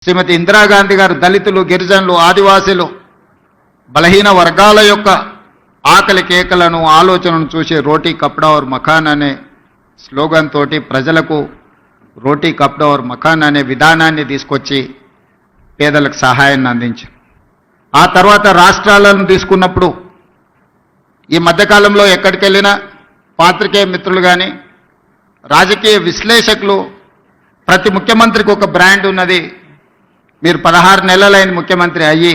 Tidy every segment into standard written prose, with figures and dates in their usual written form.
శ్రీమతి ఇందిరాగాంధీ గారు దళితులు, గిరిజనులు, ఆదివాసీలు, బలహీన వర్గాల యొక్క ఆకలి కేకలను, ఆలోచనను చూసి రోటీ కప్డా ఔర్ మకాన్ అనే స్లోగన్ తోటి ప్రజలకు రోటీ కప్డా ఔర్ మకాన్ అనే విధానాన్ని తీసుకొచ్చి పేదలకు సహాయాన్ని అందించారు. ఆ తర్వాత రాష్ట్రాలను తీసుకున్నప్పుడు ఈ మధ్యకాలంలో ఎక్కడికి వెళ్ళినా పాత్రికేయ మిత్రులు కానీ రాజకీయ విశ్లేషకులు ప్రతి ముఖ్యమంత్రికి ఒక బ్రాండ్ ఉన్నది, మీరు 16 నెలలైన ముఖ్యమంత్రి అయ్యి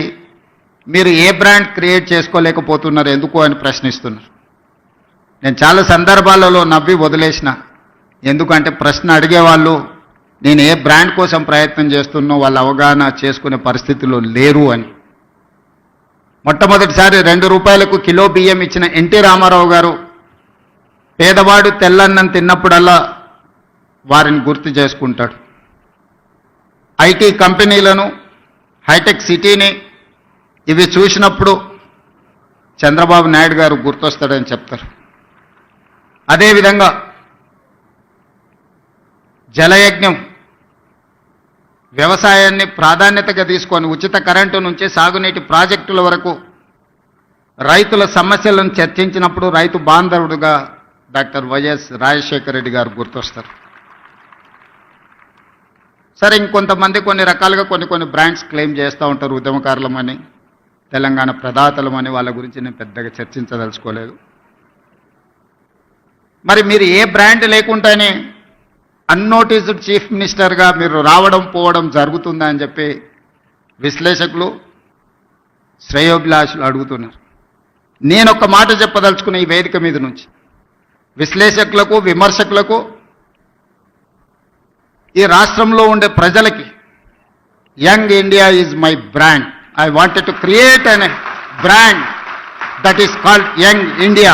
మీరు ఏ బ్రాండ్ క్రియేట్ చేసుకోలేకపోతున్నారు ఎందుకు అని ప్రశ్నిస్తున్నారు. నేను చాలా సందర్భాలలో నవ్వి వదిలేసిన, ఎందుకంటే ప్రశ్న అడిగేవాళ్ళు నేను ఏ బ్రాండ్ కోసం ప్రయత్నం చేస్తున్నో వాళ్ళ అవగాహన చేసుకునే పరిస్థితుల్లో లేరు అని. మొట్టమొదటిసారి 2 రూపాయలకు కిలో బియ్యం ఇచ్చిన ఎన్టీ రామారావు గారు పేదవాడు తెల్లన్నం తిన్నప్పుడల్లా వారిని గుర్తు చేసుకుంటాడు. ఐటీ కంపెనీలను, హైటెక్ సిటీని ఇవి చూసినప్పుడు చంద్రబాబు నాయుడు గారు గుర్తొస్తాడని చెప్తారు. అదేవిధంగా జలయజ్ఞం, వ్యవసాయాన్ని ప్రాధాన్యతగా తీసుకొని ఉచిత కరెంటు నుంచి సాగునీటి ప్రాజెక్టుల వరకు రైతుల సమస్యలను చర్చించినప్పుడు రైతు బాంధవుడుగా డాక్టర్ వైఎస్ రాజశేఖర రెడ్డి గారు గుర్తొస్తారు. సరే, ఇంకొంతమంది కొన్ని రకాలుగా కొన్ని బ్రాండ్స్ క్లెయిమ్ చేస్తూ ఉంటారు, ఉద్యమకారులమని, తెలంగాణ ప్రదాతలమని. వాళ్ళ గురించి నేను పెద్దగా చర్చించదలుచుకోలేదు. మరి మీరు ఏ బ్రాండ్ లేకుండానే అన్నోటీస్డ్ చీఫ్ మినిస్టర్గా మీరు రావడం పోవడం జరుగుతుందా అని చెప్పి విశ్లేషకులు, శ్రేయోభిలాషులు అడుగుతున్నారు. నేను ఒక మాట చెప్పదలుచుకున్న ఈ వేదిక మీద నుంచి విశ్లేషకులకు, విమర్శకులకు, ఈ రాష్ట్రంలో ఉండే ప్రజలకి, young India is my brand. I wanted to create an brand that is called young India.